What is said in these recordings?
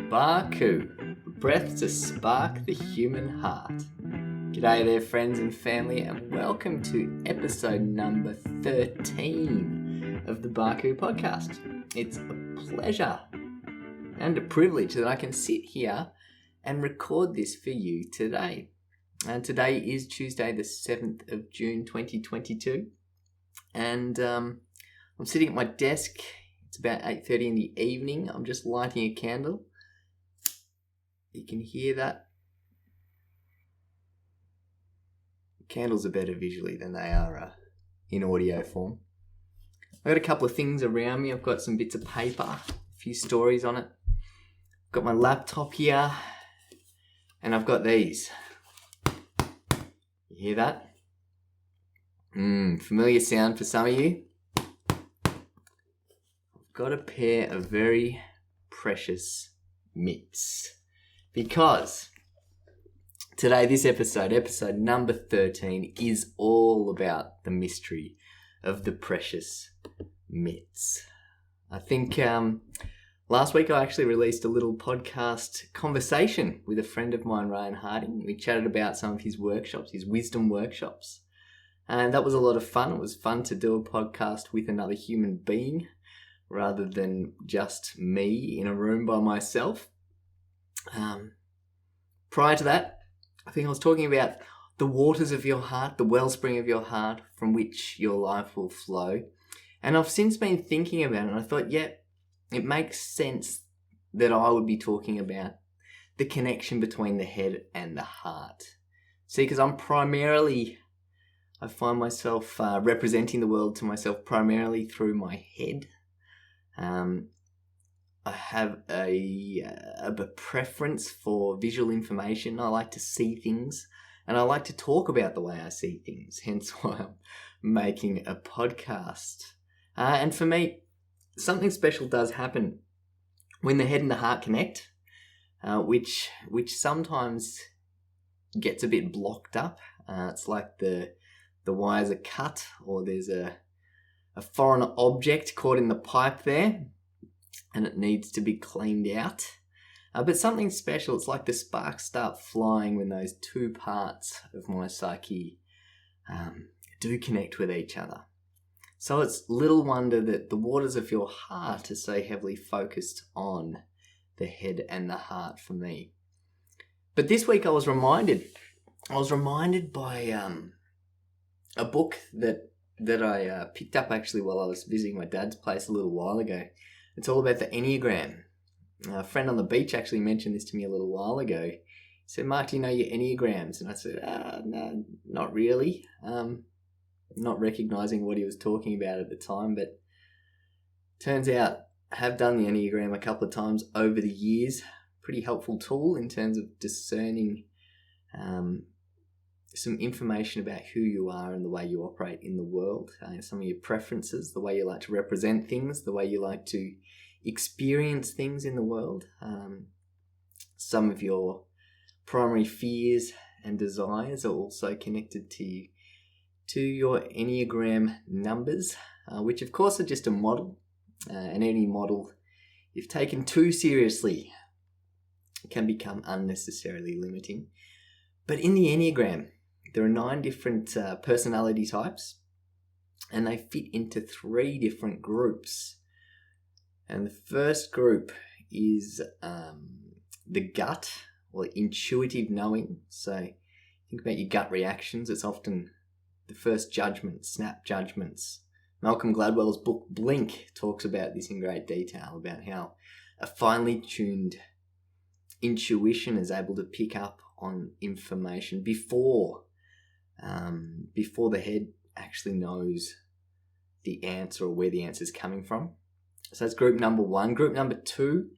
Barku, breath to spark the human heart. G'day there, friends and family, and welcome to episode number 13 of the Barku podcast. It's a pleasure and a privilege that I can sit here and record this for you today. And today is Tuesday, the 7th of June, 2022. And I'm sitting at my desk. It's about 8:30 in the evening. I'm just lighting a candle. You can hear that. Candles are better visually than they are in audio form. I've got a couple of things around me. I've got some bits of paper, a few stories on it. I've got my laptop here, and I've got these. You hear that? Familiar sound for some of you. I've got a pair of very precious mitts because today, this episode number 13, is all about the mystery of the precious mitts. I think last week I actually released a little podcast conversation with a friend of mine, Ryan Harding. We chatted about some of his workshops, his wisdom workshops. And that was a lot of fun. It was fun to do a podcast with another human being rather than just me in a room by myself. Prior to that, I think I was talking about the waters of your heart, the wellspring of your heart from which your life will flow. And I've since been thinking about it, and I thought, it makes sense that I would be talking about the connection between the head and the heart. See, because I find myself representing the world to myself primarily through my head. I have a preference for visual information. I like to see things, and I like to talk about the way I see things, hence why I'm making a podcast. And for me, something special does happen when the head and the heart connect, which sometimes gets a bit blocked up. It's like the wires are cut, or there's a foreign object caught in the pipe there, and it needs to be cleaned out. But something special, it's like the sparks start flying when those two parts of my psyche do connect with each other. So it's little wonder that the waters of your heart are so heavily focused on the head and the heart for me. But this week I was reminded by a book that I picked up actually while I was visiting my dad's place a little while ago. It's all about the Enneagram. A friend on the beach actually mentioned this to me a little while ago. He said, "Mark, do you know your Enneagrams?" And I said, no, not really. Not recognizing what he was talking about at the time, but turns out I have done the Enneagram a couple of times over the years. Pretty helpful tool in terms of discerning some information about who you are and the way you operate in the world, some of your preferences, the way you like to represent things, the way you like to experience things in the world, some of your primary fears and desires are also connected to your Enneagram numbers, which of course are just a model, and any model, if taken too seriously, can become unnecessarily limiting. But in the Enneagram, there are 9 different personality types, and they fit into 3 different groups. And the first group is the gut, or intuitive knowing. So think about your gut reactions. It's often the first judgment, snap judgments. Malcolm Gladwell's book Blink talks about this in great detail, about how a finely tuned intuition is able to pick up on information before the head actually knows the answer or where the answer is coming from. So that's group number 1. Group number 2,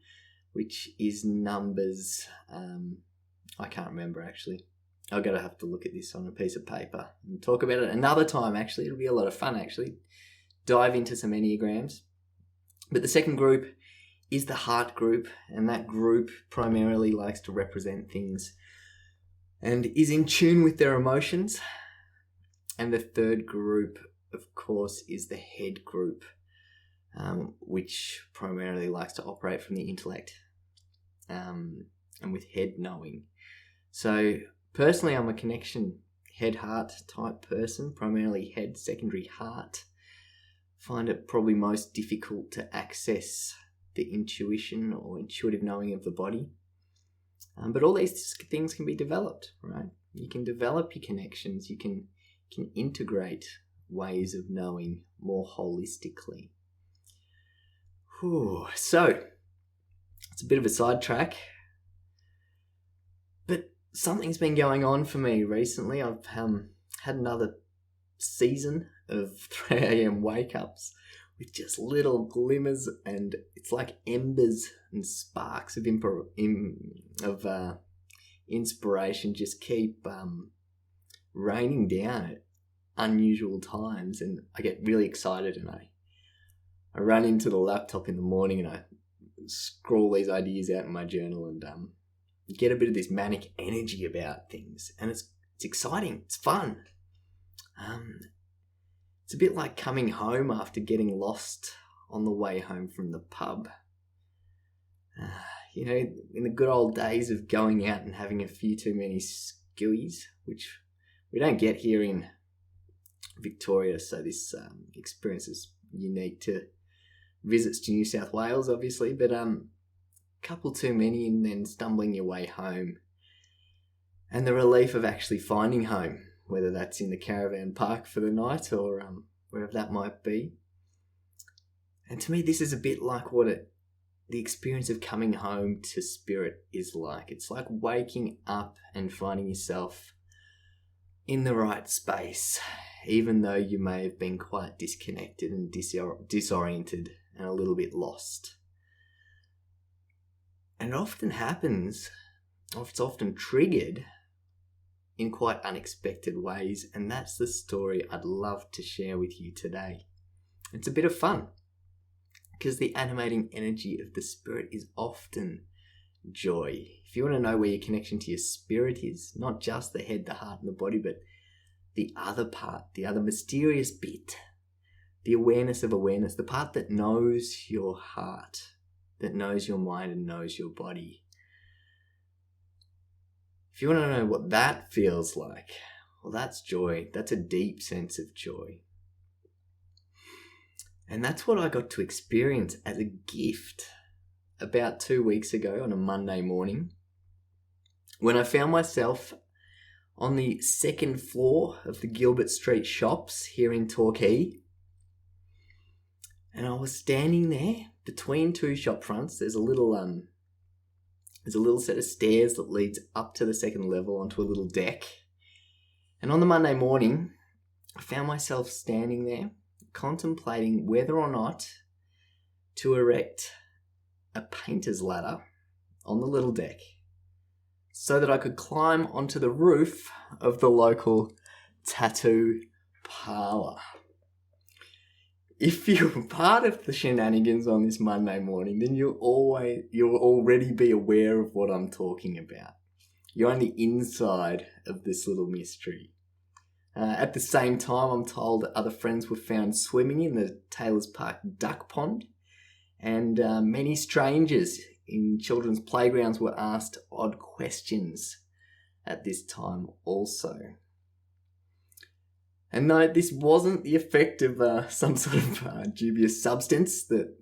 which is numbers, I can't remember actually. I'm going to have to look at this on a piece of paper and talk about it another time actually. It'll be a lot of fun actually. Dive into some Enneagrams. But the second group is the heart group, and that group primarily likes to represent things and is in tune with their emotions. And the third group, of course, is the head group, which primarily likes to operate from the intellect. and with head knowing. So personally, I'm a connection head-heart type person, primarily head, secondary heart. Find it probably most difficult to access the intuition or intuitive knowing of the body. But all these things can be developed, right? You can develop your connections. You can integrate ways of knowing more holistically. So, it's a bit of a sidetrack, but something's been going on for me recently. I've had another season of 3 a.m. wake-ups with just little glimmers, and it's like embers and sparks of inspiration just keep raining down at unusual times, and I get really excited, and I run into the laptop in the morning and I scrawl these ideas out in my journal and get a bit of this manic energy about things, and it's exciting, it's fun. It's a bit like coming home after getting lost on the way home from the pub. In the good old days of going out and having a few too many skewies, which we don't get here in Victoria, so this experience is unique to visits to New South Wales, obviously, but couple too many and then stumbling your way home. And the relief of actually finding home, whether that's in the caravan park for the night or wherever that might be. And to me, this is a bit like what the experience of coming home to spirit is like. It's like waking up and finding yourself in the right space, even though you may have been quite disconnected and disoriented and a little bit lost. And it often happens, or it's often triggered in quite unexpected ways, and that's the story I'd love to share with you today. It's a bit of fun, because the animating energy of the spirit is often joy. If you want to know where your connection to your spirit is, not just the head, the heart, and the body, but the other part, the other mysterious bit, the awareness of awareness, the part that knows your heart, that knows your mind and knows your body. If you want to know what that feels like, well, that's joy. That's a deep sense of joy. And that's what I got to experience as a gift about 2 weeks ago on a Monday morning, when I found myself on the second floor of the Gilbert Street shops here in Torquay. And I was standing there between two shop fronts. There's a little set of stairs that leads up to the second level onto a little deck. And on the Monday morning, I found myself standing there contemplating whether or not to erect a painter's ladder on the little deck so that I could climb onto the roof of the local tattoo parlour. If you're part of the shenanigans on this Monday morning, then you'll already be aware of what I'm talking about. You're on the inside of this little mystery. At the same time, I'm told that other friends were found swimming in the Taylors Park duck pond, and many strangers in children's playgrounds were asked odd questions at this time also. And no, this wasn't the effect of some sort of dubious substance that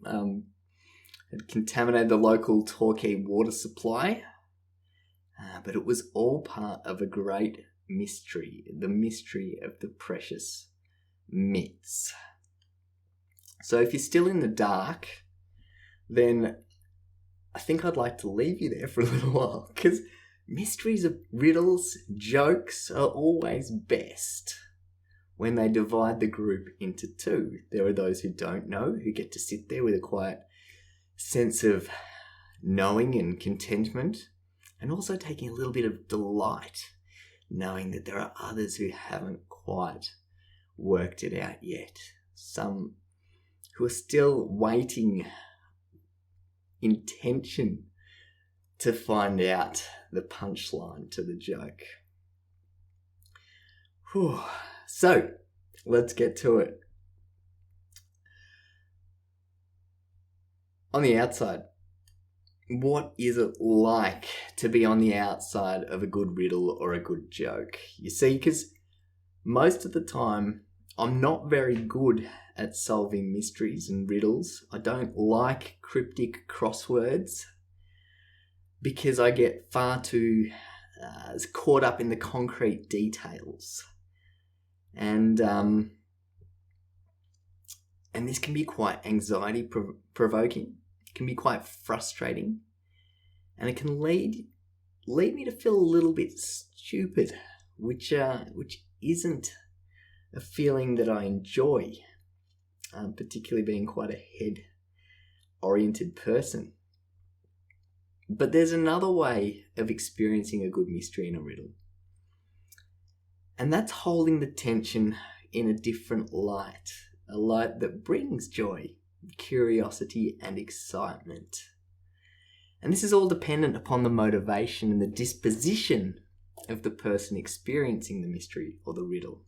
had contaminated the local Torquay water supply, but it was all part of a great mystery, the mystery of the precious mitts. So if you're still in the dark, then I think I'd like to leave you there for a little while, because mysteries of riddles, jokes are always best when they divide the group into two. There are those who don't know, who get to sit there with a quiet sense of knowing and contentment, and also taking a little bit of delight knowing that there are others who haven't quite worked it out yet. Some who are still waiting in tension to find out the punchline to the joke. Whew. So, let's get to it. On the outside, what is it like to be on the outside of a good riddle or a good joke? You see, because most of the time, I'm not very good at solving mysteries and riddles. I don't like cryptic crosswords because I get far too caught up in the concrete details. And this can be quite anxiety provoking. It can be quite frustrating. And it can lead me to feel a little bit stupid, which isn't a feeling that I enjoy, particularly being quite a head-oriented person. But there's another way of experiencing a good mystery and a riddle. And that's holding the tension in a different light, a light that brings joy, curiosity, and excitement. And this is all dependent upon the motivation and the disposition of the person experiencing the mystery or the riddle.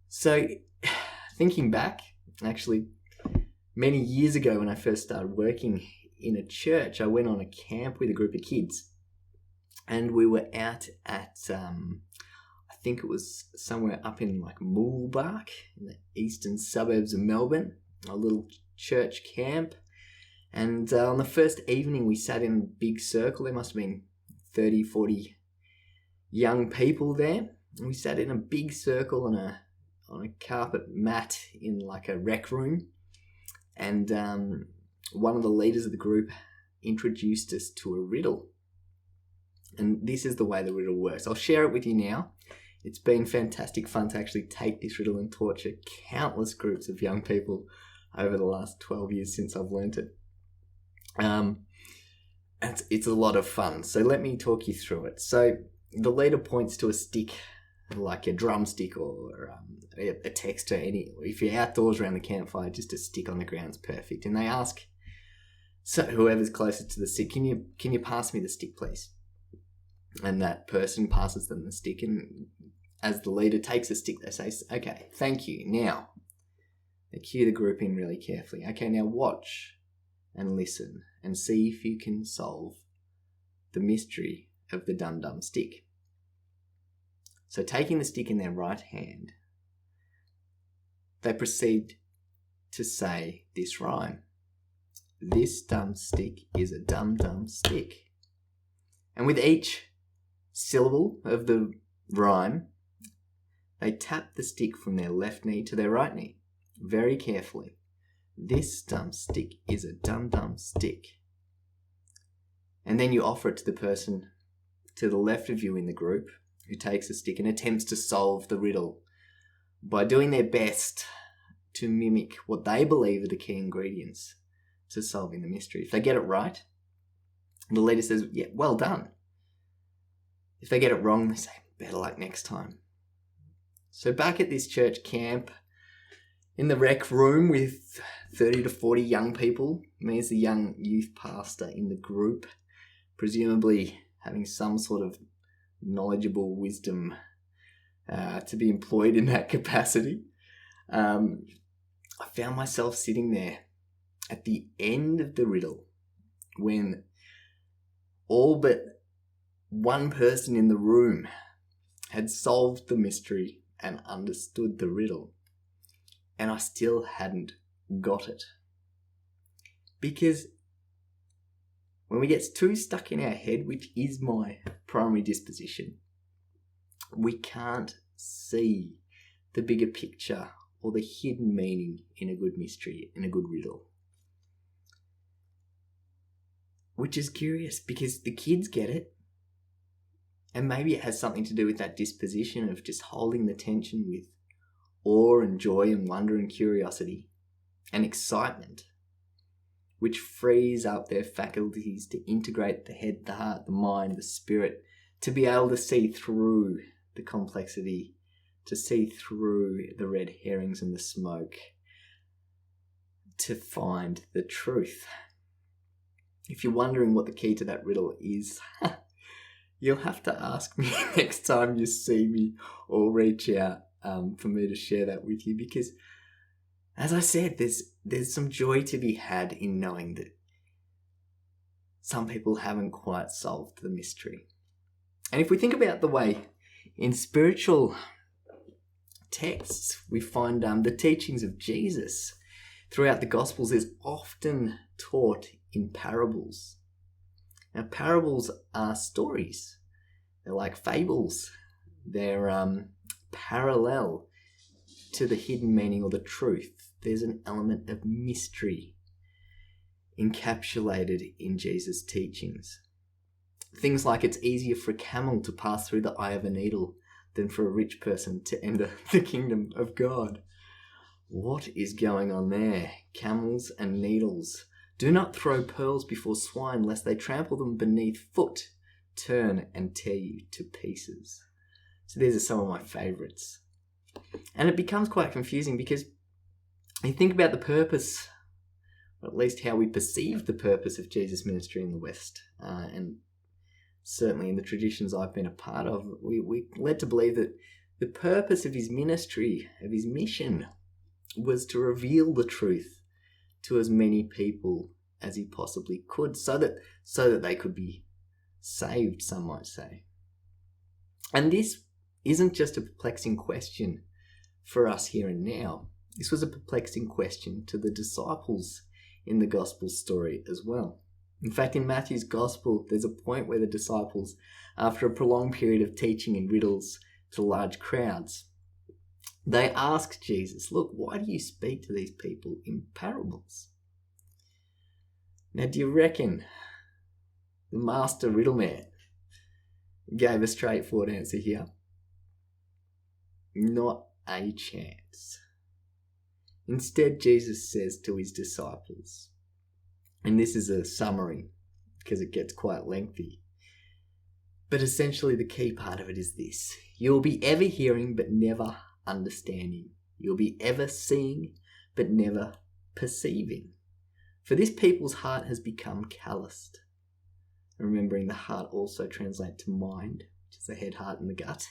So, thinking back, actually, many years ago when I first started working in a church, I went on a camp with a group of kids. And we were out at, I think it was somewhere up in like Moolbark, in the eastern suburbs of Melbourne, a little church camp. And on the first evening, we sat in a big circle. There must have been 30, 40 young people there. And we sat in a big circle on a carpet mat in like a rec room. And one of the leaders of the group introduced us to a riddle. And this is the way the riddle works. I'll share it with you now. It's been fantastic fun to actually take this riddle and torture countless groups of young people over the last 12 years since I've learnt it. It's a lot of fun. So let me talk you through it. So the leader points to a stick, like a drumstick or a texter. If you're outdoors around the campfire, just a stick on the ground is perfect. And they ask, so whoever's closest to the stick, can you pass me the stick, please? And that person passes them the stick, and as the leader takes the stick, they say, okay, thank you. Now, they cue the group in really carefully. Okay, now watch and listen and see if you can solve the mystery of the dum-dum stick. So taking the stick in their right hand, they proceed to say this rhyme. This dumb stick is a dum-dum stick. And with each syllable of the rhyme, they tap the stick from their left knee to their right knee, very carefully. This dumb stick is a dum-dum stick. And then you offer it to the person to the left of you in the group who takes the stick and attempts to solve the riddle by doing their best to mimic what they believe are the key ingredients to solving the mystery. If they get it right, the leader says, yeah, well done. If they get it wrong, they say, better luck next time. So back at this church camp, in the rec room with 30 to 40 young people, me as the young youth pastor in the group, presumably having some sort of knowledgeable wisdom to be employed in that capacity, I found myself sitting there at the end of the riddle when all but one person in the room had solved the mystery and understood the riddle, and I still hadn't got it. Because when we get too stuck in our head, which is my primary disposition, we can't see the bigger picture or the hidden meaning in a good mystery, in a good riddle. Which is curious because the kids get it. And maybe it has something to do with that disposition of just holding the tension with awe and joy and wonder and curiosity and excitement, which frees up their faculties to integrate the head, the heart, the mind, the spirit, to be able to see through the complexity, to see through the red herrings and the smoke, to find the truth. If you're wondering what the key to that riddle is, you'll have to ask me next time you see me or reach out for me to share that with you, because As I said, there's some joy to be had in knowing that some people haven't quite solved the mystery. And if we think about the way in spiritual texts we find the teachings of Jesus throughout the Gospels is often taught in parables. Now, parables are stories. They're like fables. They're parallel to the hidden meaning or the truth. There's an element of mystery encapsulated in Jesus' teachings. Things like it's easier for a camel to pass through the eye of a needle than for a rich person to enter the kingdom of God. What is going on there? Camels and needles. Do not throw pearls before swine, lest they trample them beneath foot, turn and tear you to pieces. So these are some of my favourites. And it becomes quite confusing because you think about the purpose, or at least how we perceive the purpose of Jesus' ministry in the West. And certainly in the traditions I've been a part of, we're led to believe that the purpose of his ministry, of his mission, was to reveal the truth to as many people as he possibly could, so that they could be saved, some might say. And this isn't just a perplexing question for us here and now. This was a perplexing question to the disciples in the gospel story as well. In fact, in Matthew's gospel, there's a point where the disciples, after a prolonged period of teaching in riddles to large crowds, they ask Jesus, look, why do you speak to these people in parables? Now, do you reckon the master riddle man gave a straightforward answer here? Not a chance. Instead, Jesus says to his disciples, and this is a summary because it gets quite lengthy, but essentially the key part of it is this: you'll be ever hearing but never understanding. You'll be ever seeing but never perceiving. For this people's heart has become calloused. Remembering the heart also translates to mind, which is the head, heart, and the gut.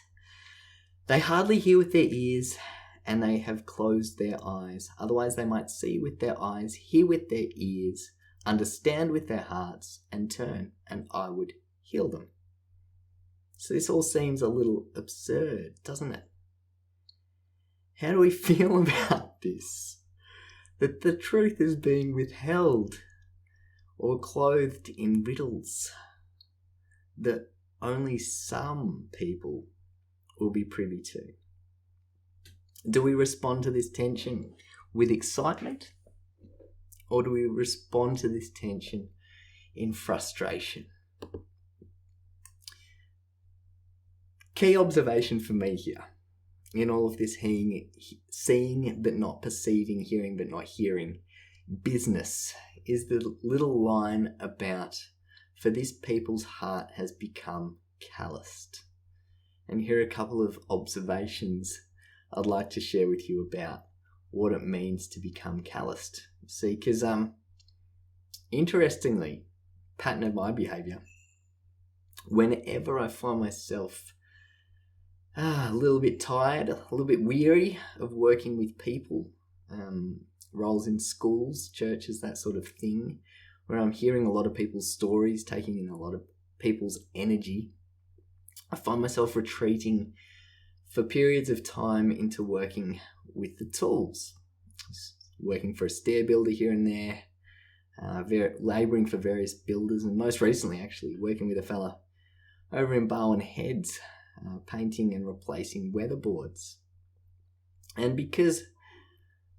They hardly hear with their ears, and they have closed their eyes. Otherwise they might see with their eyes, hear with their ears, understand with their hearts, and turn, and I would heal them. So this all seems a little absurd, doesn't it? How do we feel about this? That the truth is being withheld or clothed in riddles that only some people will be privy to. Do we respond to this tension with excitement, or do we respond to this tension in frustration? Key observation for me here in all of this seeing but not perceiving, hearing but not hearing business is the little line about, for this people's heart has become calloused. And here are a couple of observations I'd like to share with you about what it means to become calloused. See, because interestingly, pattern of my behaviour, whenever I find myself a little bit tired, a little bit weary of working with people, roles in schools, churches, that sort of thing, where I'm hearing a lot of people's stories, taking in a lot of people's energy, I find myself retreating for periods of time into working with the tools. Working for a stair builder here and there, labouring for various builders, and most recently actually working with a fella over in Barwon Heads, painting and replacing weatherboards. And because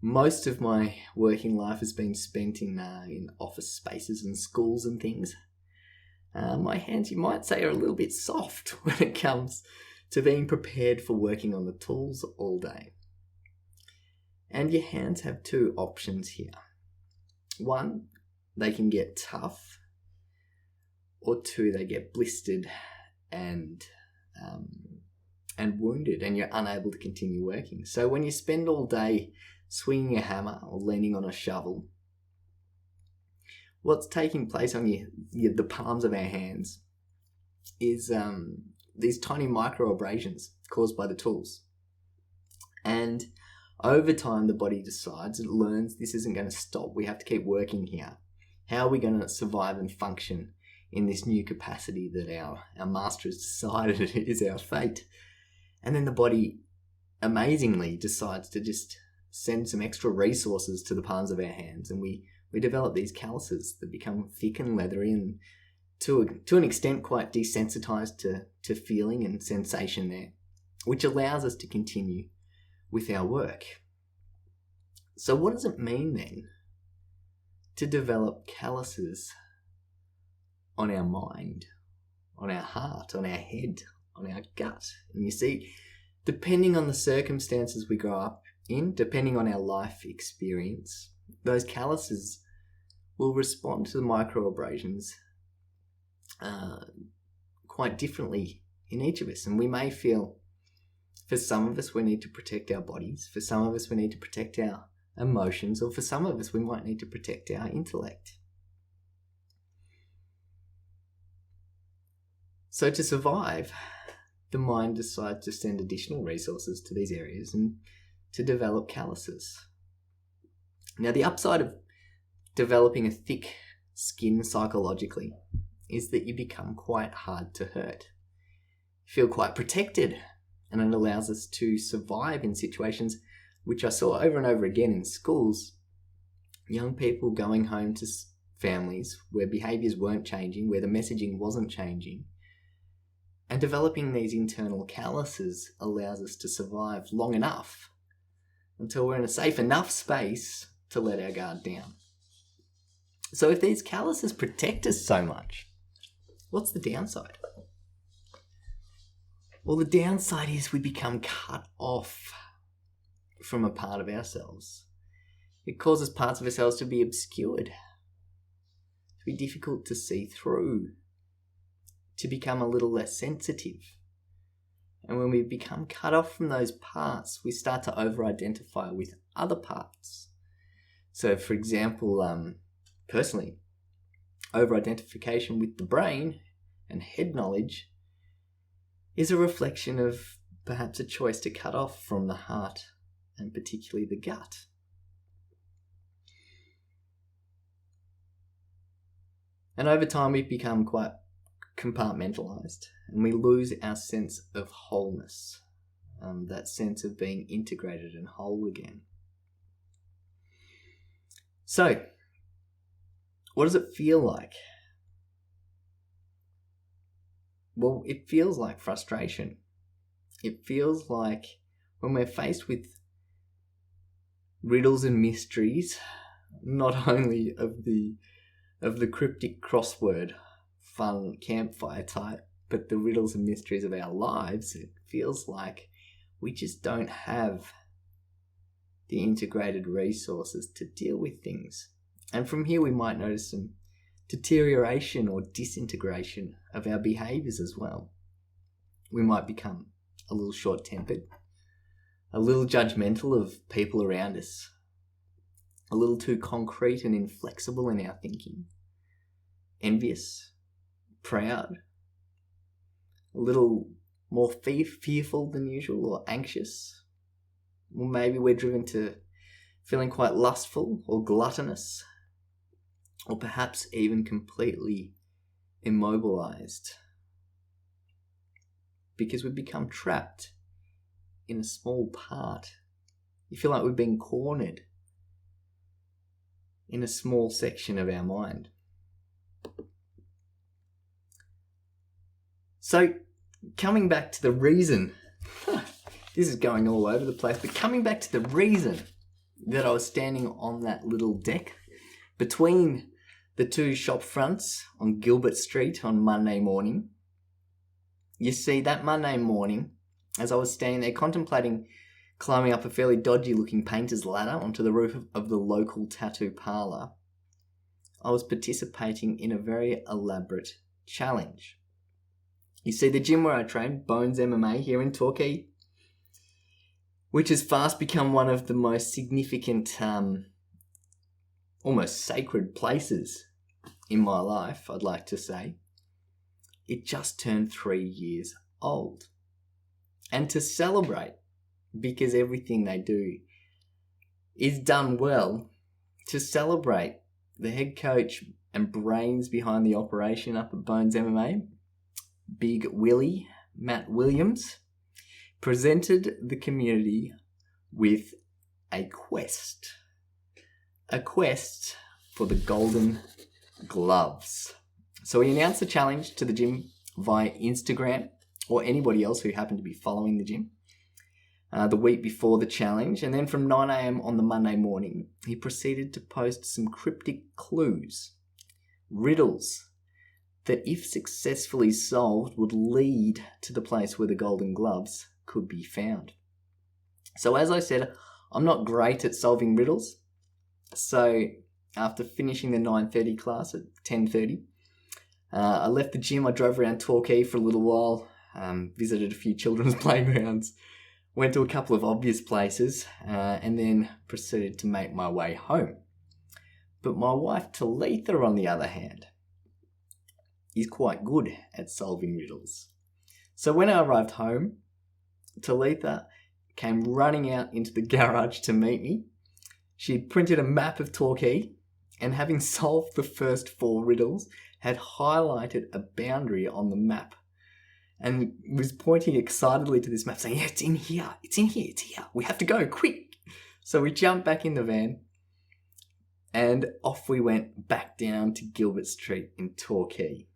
most of my working life has been spent in office spaces and schools and things, my hands, you might say, are a little bit soft when it comes to being prepared for working on the tools all day. And your hands have two options here. One, they can get tough, or two, they get blistered and wounded, and you're unable to continue working. So when you spend all day swinging a hammer or leaning on a shovel, what's taking place on the palms of our hands is these tiny micro abrasions caused by the tools. And Over time, the body decides, it learns this isn't going to stop. We have to keep working here. How are we going to survive and function in this new capacity that our master has decided is our fate? And then the body amazingly decides to just send some extra resources to the palms of our hands, and we develop these calluses that become thick and leathery and to an extent quite desensitized to feeling and sensation there, which allows us to continue with our work. So what does it mean then to develop calluses on our mind, on our heart, on our head, on our gut? And you see, depending on the circumstances we grow up in, depending on our life experience, those calluses will respond to the microabrasions quite differently in each of us. And we may feel, for some of us, we need to protect our bodies. For some of us, we need to protect our emotions. Or for some of us, we might need to protect our intellect. So to survive, the mind decides to send additional resources to these areas and to develop calluses. Now, the upside of developing a thick skin psychologically is that you become quite hard to hurt. You feel quite protected, and it allows us to survive in situations which I saw over and over again in schools. Young people going home to families where behaviours weren't changing, where the messaging wasn't changing. And developing these internal calluses allows us to survive long enough until we're in a safe enough space to let our guard down. So if these calluses protect us so much, what's the downside? Well, the downside is we become cut off from a part of ourselves. It causes parts of ourselves to be obscured, to be difficult to see through, to become a little less sensitive. And when we become cut off from those parts, we start to over-identify with other parts. So, for example, personally, over-identification with the brain and head knowledge is a reflection of perhaps a choice to cut off from the heart and particularly the gut. And over time, we become quite compartmentalized and we lose our sense of wholeness, that sense of being integrated and whole again. So, what does it feel like? Well, it feels like frustration. It feels like when we're faced with riddles and mysteries, not only of the cryptic crossword fun campfire type, but the riddles and mysteries of our lives, it feels like we just don't have the integrated resources to deal with things. And from here we might notice some deterioration or disintegration of our behaviours as well. We might become a little short-tempered, a little judgmental of people around us, a little too concrete and inflexible in our thinking, envious, proud, a little more fearful than usual or anxious. Or maybe we're driven to feeling quite lustful or gluttonous, or perhaps even completely immobilized because we've become trapped in a small part. You feel like we've been cornered in a small section of our mind. So, coming back to the reason, this is going all over the place, but coming back to the reason that I was standing on that little deck between the two shop fronts on Gilbert Street on Monday morning. You see, that Monday morning, as I was standing there contemplating climbing up a fairly dodgy looking painter's ladder onto the roof of the local tattoo parlour, I was participating in a very elaborate challenge. You see, the gym where I train, Bones MMA here in Torquay, which has fast become one of the most significant, almost sacred places in my life, I'd like to say. It just turned 3 years old. And to celebrate, because everything they do is done well to celebrate the head coach and brains behind the operation up at Bones MMA, Big Willie, Matt Williams, presented the community with a quest for the golden gloves. So he announced the challenge to the gym via Instagram, or anybody else who happened to be following the gym, the week before the challenge. And then from 9 a.m. on the Monday morning, he proceeded to post some cryptic clues, riddles, that if successfully solved would lead to the place where the golden gloves could be found. So as I said, I'm not great at solving riddles. So after finishing the 9:30 class at 10:30, I left the gym. I drove around Torquay for a little while, visited a few children's playgrounds, went to a couple of obvious places, and then proceeded to make my way home. But my wife Talitha, on the other hand, is quite good at solving riddles. So when I arrived home, Talitha came running out into the garage to meet me. She had printed a map of Torquay, and having solved the first 4 riddles, had highlighted a boundary on the map and was pointing excitedly to this map, saying, "Yeah, it's in here, it's in here, it's here. We have to go, quick." So we jumped back in the van and off we went back down to Gilbert Street in Torquay.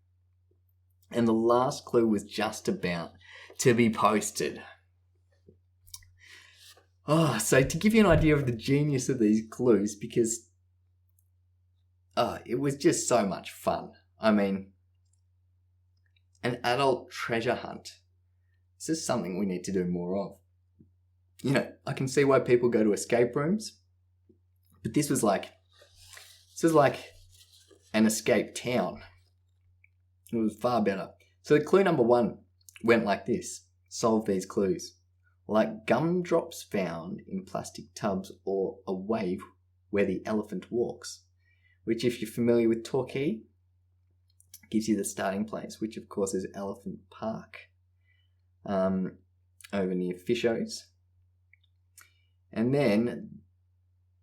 And the last clue was just about to be posted. So to give you an idea of the genius of these clues, because it was just so much fun. I mean, an adult treasure hunt. This is something we need to do more of. You know, I can see why people go to escape rooms, but this was like an escape town. It was far better. So clue number 1 went like this. Solve these clues. Like gumdrops found in plastic tubs, or a wave where the elephant walks. Which, if you're familiar with Torquay, gives you the starting place, which of course is Elephant Park, over near Fisho's. And then,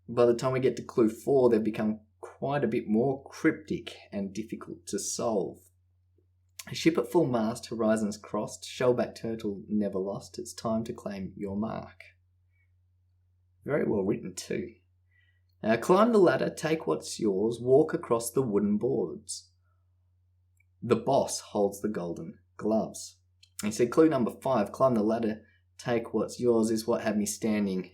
by the time we get to clue 4, they've become quite a bit more cryptic and difficult to solve. A ship at full mast, horizons crossed, shellback turtle never lost, it's time to claim your mark. Very well written too. Climb the ladder, take what's yours, walk across the wooden boards. The boss holds the golden gloves. He said clue number 5, climb the ladder, take what's yours, is what had me standing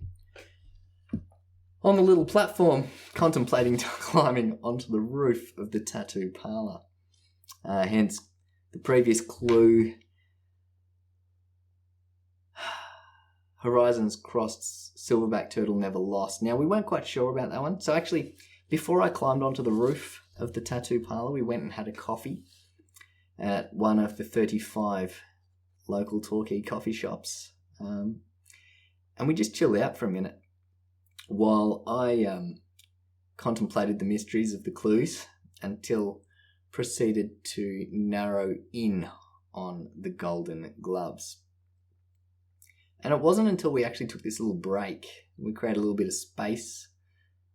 on the little platform, contemplating climbing onto the roof of the tattoo parlour. Hence the previous clue, horizons crossed, silverback turtle never lost. Now, we weren't quite sure about that one. So actually, before I climbed onto the roof of the tattoo parlour, we went and had a coffee at one of the 35 local Torquay coffee shops. And we just chilled out for a minute while I contemplated the mysteries of the clues until proceeded to narrow in on the golden gloves. And it wasn't until we actually took this little break, we created a little bit of space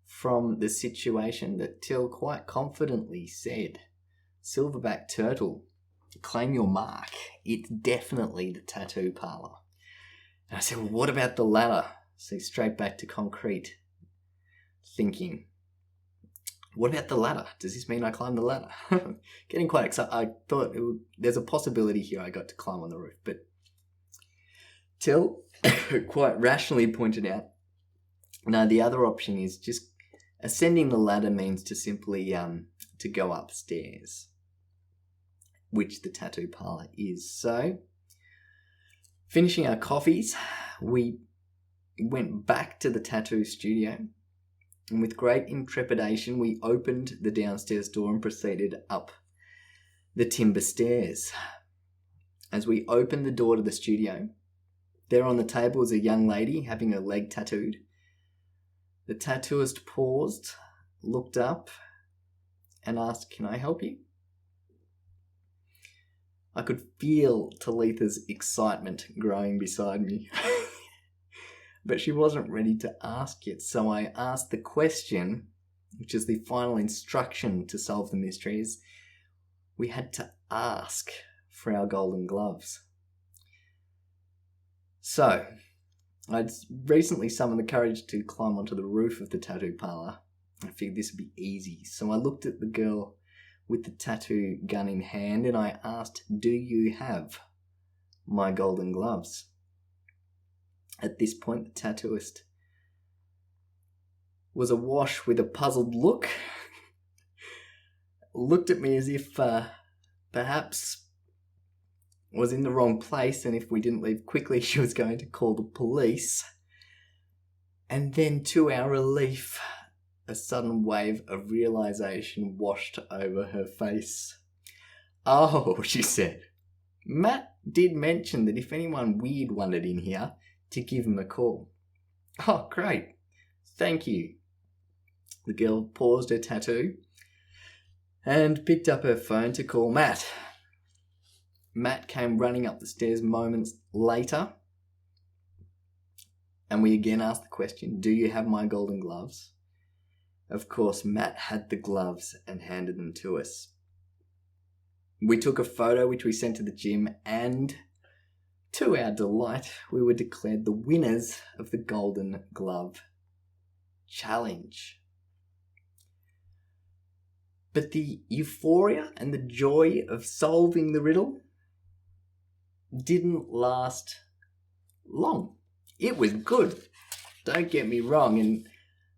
from the situation, that Till quite confidently said, "Silverback turtle, claim your mark. It's definitely the tattoo parlour." And I said, "Well, what about the ladder?" So straight back to concrete thinking. What about the ladder? Does this mean I climb the ladder? Getting quite excited. I thought there's a possibility here I got to climb on the roof. But Till quite rationally pointed out, no, the other option is just ascending the ladder means to simply to go upstairs, which the tattoo parlour is. So, finishing our coffees, we went back to the tattoo studio. And with great intrepidation, we opened the downstairs door and proceeded up the timber stairs. As we opened the door to the studio, there on the table was a young lady having her leg tattooed. The tattooist paused, looked up, and asked, "Can I help you?" I could feel Talitha's excitement growing beside me. but she wasn't ready to ask yet. So I asked the question, which is the final instruction to solve the mysteries. We had to ask for our golden gloves. So I'd recently summoned the courage to climb onto the roof of the tattoo parlour. I figured this would be easy. So I looked at the girl with the tattoo gun in hand and I asked, "Do you have my golden gloves?" At this point, the tattooist was awash with a puzzled look, looked at me as if perhaps was in the wrong place, and if we didn't leave quickly, she was going to call the police. And then, to our relief, a sudden wave of realization washed over her face. "Oh," she said, "Matt did mention that if anyone weird wandered in here, to give him a call." "Oh, great. Thank you." The girl paused her tattoo and picked up her phone to call Matt. Matt came running up the stairs moments later, and we again asked the question, "Do you have my golden gloves?" Of course, Matt had the gloves and handed them to us. We took a photo which we sent to the gym, and to our delight, we were declared the winners of the Golden Glove Challenge. But the euphoria and the joy of solving the riddle didn't last long. It was good, don't get me wrong, and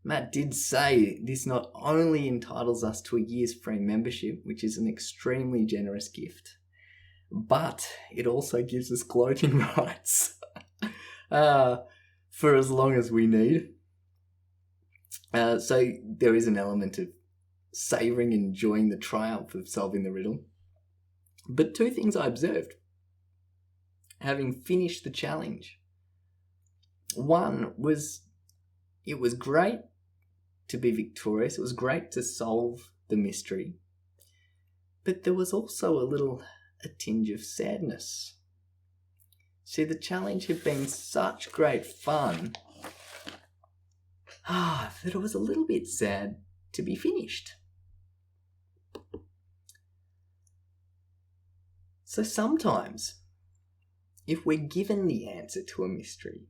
Matt did say this not only entitles us to a year's free membership, which is an extremely generous gift, but it also gives us gloating rights for as long as we need. So there is an element of savouring and enjoying the triumph of solving the riddle. But two things I observed, having finished the challenge. One was, it was great to be victorious. It was great to solve the mystery. But there was also a tinge of sadness. See, the challenge had been such great fun that it was a little bit sad to be finished. So sometimes, if we're given the answer to a mystery,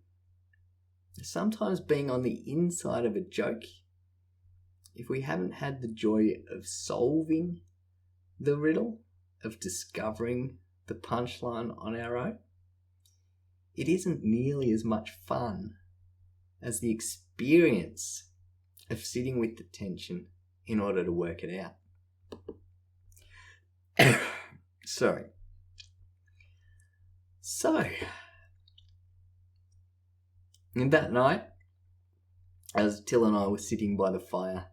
sometimes being on the inside of a joke, if we haven't had the joy of solving the riddle, of discovering the punchline on our own, it isn't nearly as much fun as the experience of sitting with the tension in order to work it out. Sorry. So, that night, as Till and I were sitting by the fire,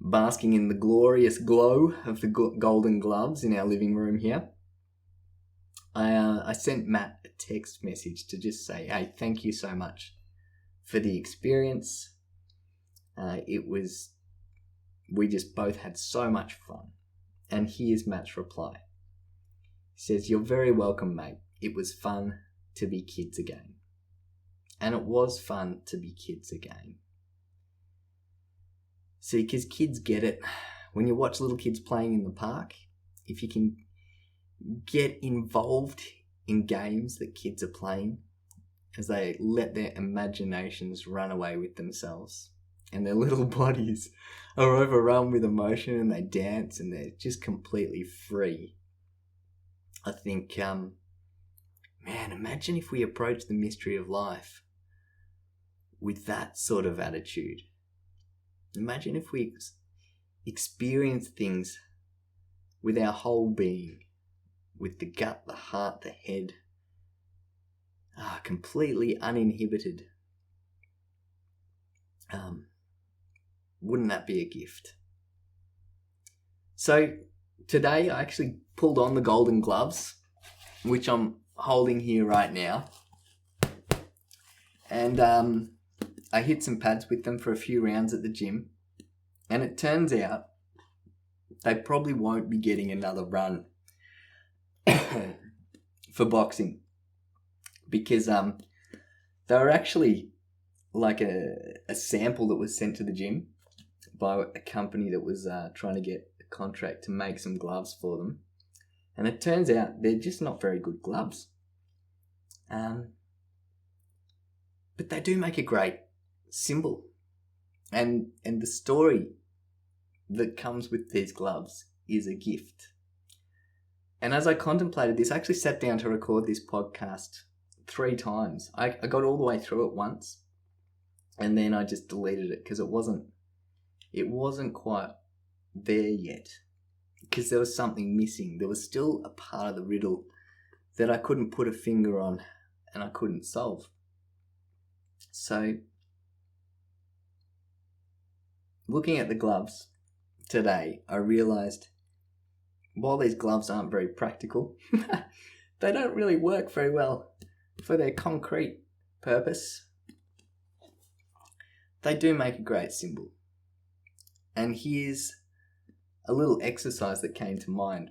basking in the glorious glow of the golden gloves in our living room here, I sent Matt a text message to just say, "Hey, thank you so much for the experience. We just both had so much fun." And here's Matt's reply. He says, "You're very welcome, mate. It was fun to be kids again." And it was fun to be kids again. See, because kids get it. When you watch little kids playing in the park, if you can get involved in games that kids are playing, as they let their imaginations run away with themselves, and their little bodies are overrun with emotion, and they dance, and they're just completely free. I think, man, imagine if we approach the mystery of life with that sort of attitude. Imagine if we experience things with our whole being, with the gut, the heart, the head, completely uninhibited. Wouldn't that be a gift? So today I actually pulled on the golden gloves, which I'm holding here right now, and I hit some pads with them for a few rounds at the gym, and it turns out they probably won't be getting another run for boxing, because they were actually like a sample that was sent to the gym by a company that was trying to get a contract to make some gloves for them. And it turns out they're just not very good gloves. But they do make a great symbol. And the story that comes with these gloves is a gift. And as I contemplated this, I actually sat down to record this podcast 3 times. I got all the way through it once, and then I just deleted it because it wasn't quite there yet. Because there was something missing. There was still a part of the riddle that I couldn't put a finger on and I couldn't solve. So, looking at the gloves today, I realised while these gloves aren't very practical, they don't really work very well for their concrete purpose. They do make a great symbol. And here's a little exercise that came to mind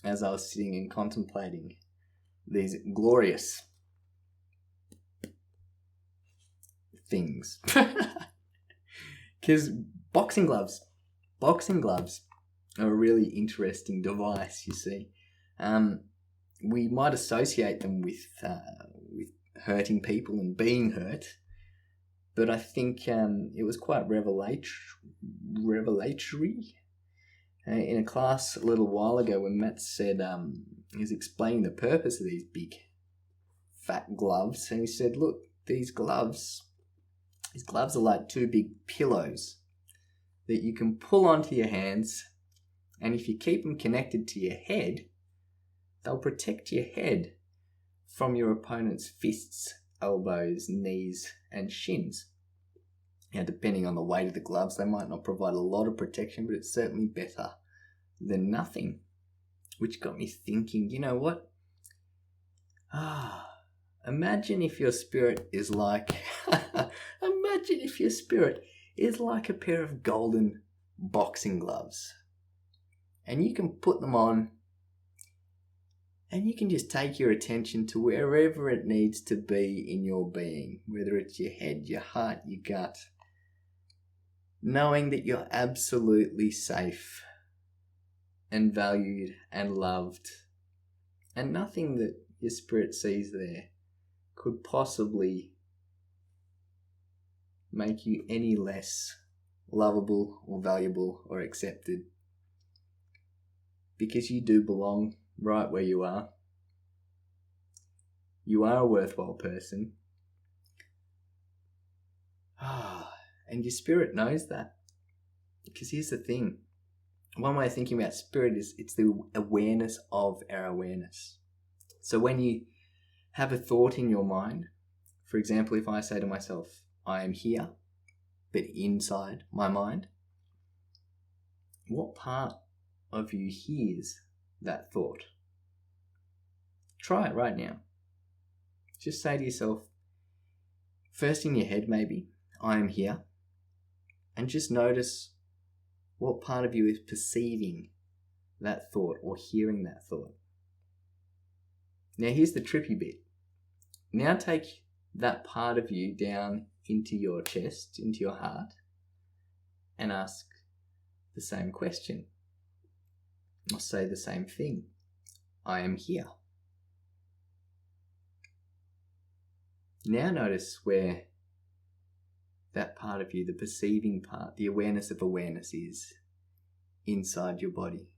as I was sitting and contemplating these glorious things. Because boxing gloves are a really interesting device, you see. We might associate them with hurting people and being hurt, but I think it was quite revelatory. In a class a little while ago when Matt said he was explaining the purpose of these big fat gloves, and he said, look, these gloves are like 2 big pillows that you can pull onto your hands, and if you keep them connected to your head, they'll protect your head from your opponent's fists, elbows, knees, and shins. Now, depending on the weight of the gloves, they might not provide a lot of protection, but it's certainly better than nothing. Which got me thinking, you know what? Imagine if your spirit is like a pair of golden boxing gloves. And you can put them on and you can just take your attention to wherever it needs to be in your being, whether it's your head, your heart, your gut, knowing that you're absolutely safe and valued and loved, and nothing that your spirit sees there could possibly make you any less lovable or valuable or accepted, because you do belong right where you are. You are a worthwhile person. And your spirit knows that. Because here's the thing. One way of thinking about spirit is it's the awareness of our awareness. So when you have a thought in your mind, for example, if I say to myself, I am here, but inside my mind, what part of you hears that thought? Try it right now. Just say to yourself, first in your head maybe, I am here, and just notice what part of you is perceiving that thought or hearing that thought. Now here's the trippy bit. Now take that part of you down into your chest, into your heart, and ask the same question. Or say the same thing. I am here. Now notice where that part of you, the perceiving part, the awareness of awareness is inside your body.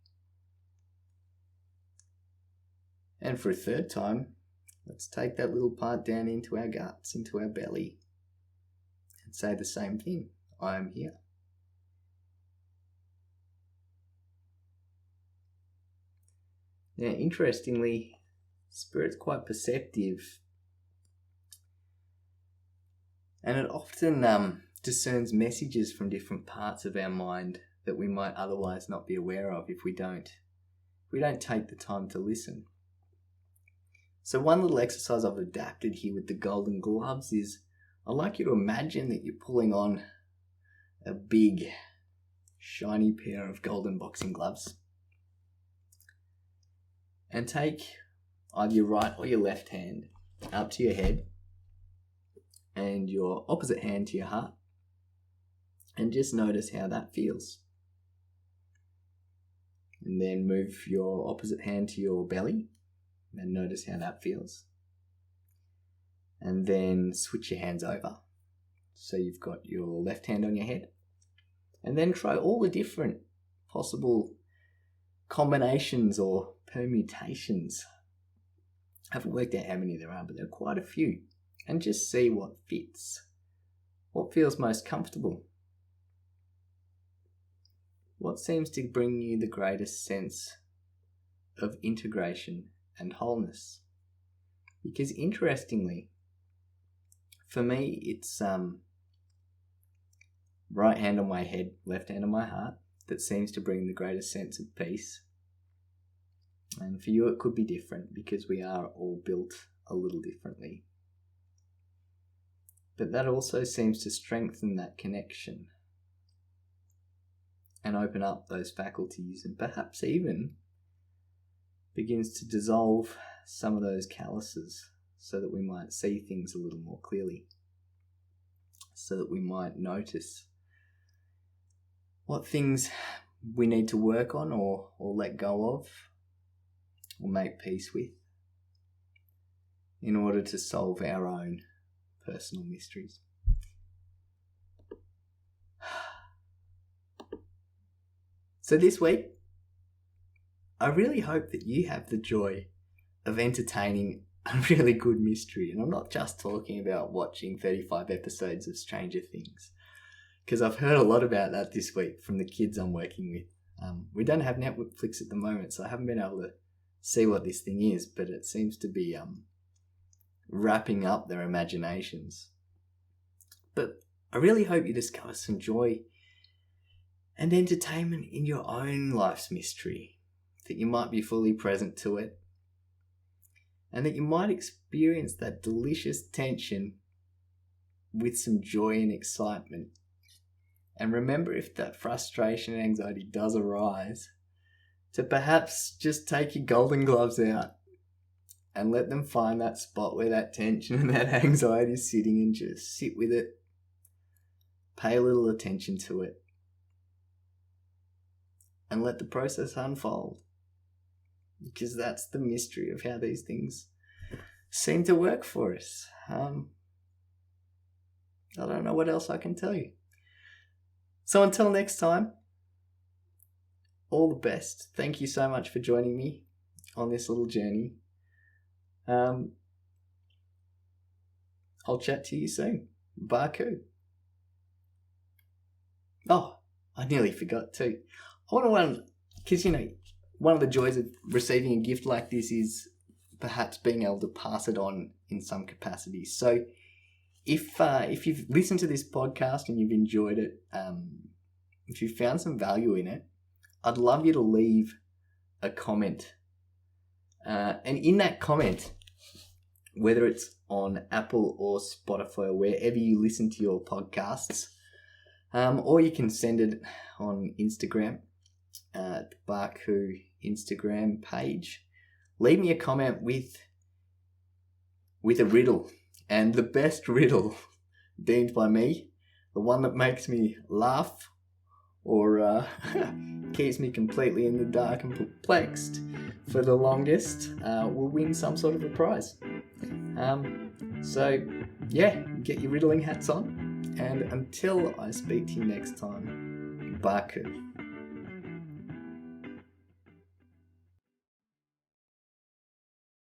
And for a third time, let's take that little part down into our guts, into our belly, and say the same thing. I am here. Now, interestingly, Spirit's quite perceptive, and it often discerns messages from different parts of our mind that we might otherwise not be aware of if we don't take the time to listen. So one little exercise I've adapted here with the golden gloves is I'd like you to imagine that you're pulling on a big, shiny pair of golden boxing gloves. And take either your right or your left hand up to your head and your opposite hand to your heart, and just notice how that feels. And then move your opposite hand to your belly and notice how that feels. And then switch your hands over. So you've got your left hand on your head. And then try all the different possible combinations or permutations. I haven't worked out how many there are, but there are quite a few. And just see what fits. What feels most comfortable. What seems to bring you the greatest sense of integration and wholeness? Because interestingly, for me, it's right hand on my head, left hand on my heart that seems to bring the greatest sense of peace. And for you, it could be different because we are all built a little differently. But that also seems to strengthen that connection and open up those faculties, and perhaps even begins to dissolve some of those calluses so that we might see things a little more clearly, so that we might notice what things we need to work on or let go of or make peace with in order to solve our own personal mysteries. So this week, I really hope that you have the joy of entertaining a really good mystery. And I'm not just talking about watching 35 episodes of Stranger Things, because I've heard a lot about that this week from the kids I'm working with. We don't have Netflix at the moment, so I haven't been able to see what this thing is, but it seems to be wrapping up their imaginations. But I really hope you discover some joy and entertainment in your own life's mystery, that you might be fully present to it, and that you might experience that delicious tension with some joy and excitement. And remember, if that frustration and anxiety does arise, to perhaps just take your golden gloves out and let them find that spot where that tension and that anxiety is sitting, and just sit with it, pay a little attention to it, and let the process unfold. Because that's the mystery of how these things seem to work for us. I don't know what else I can tell you. So until next time, all the best. Thank you so much for joining me on this little journey. I'll chat to you soon. Barku. Oh, I nearly forgot too. Because, one of the joys of receiving a gift like this is perhaps being able to pass it on in some capacity. So if you've listened to this podcast and you've enjoyed it, if you found some value in it, I'd love you to leave a comment. And in that comment, whether it's on Apple or Spotify or wherever you listen to your podcasts, or you can send it on Instagram, the Barku Instagram page. Leave me a comment with a riddle, and the best riddle deemed by me, the one that makes me laugh or keeps me completely in the dark and perplexed for the longest, will win some sort of a prize. So yeah, get your riddling hats on, and until I speak to you next time, Barku.